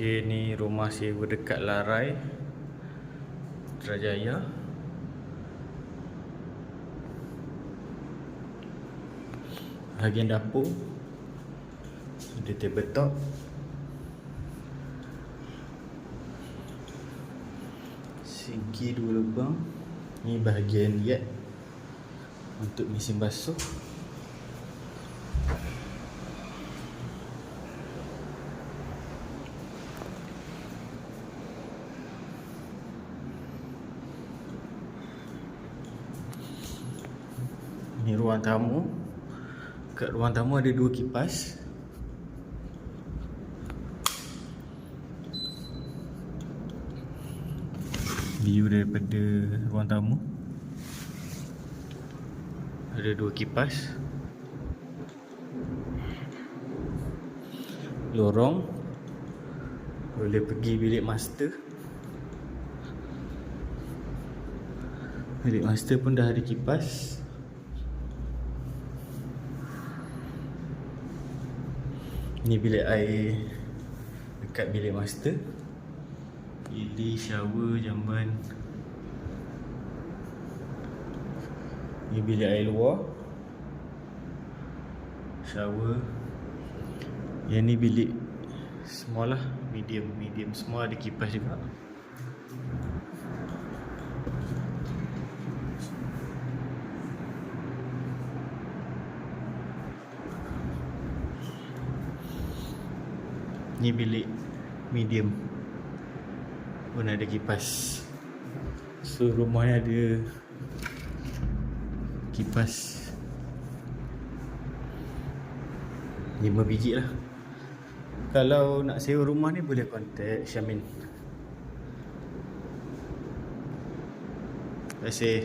Okay, ni rumah sewa dekat Larai, Putrajaya. Bahagian dapur ada tabletop, sinki 2 lubang. Ni bahagian yard untuk mesin basuh. Ni ruang tamu. Kat ruang tamu ada 2 kipas. View daripada ruang tamu. Ada 2 kipas. Lorong. Boleh pergi bilik master. Bilik master pun dah ada kipas. Ni bilik air dekat bilik master. Bilik shower, jamban. Ni bilik air luar, shower. Yang ni bilik small lah, medium small, ada kipas juga. Ni bilik medium pun ada kipas. So rumahnya ada kipas 5 biji lah. Kalau nak sewa rumah ni boleh contact Syamin. Terima kasih.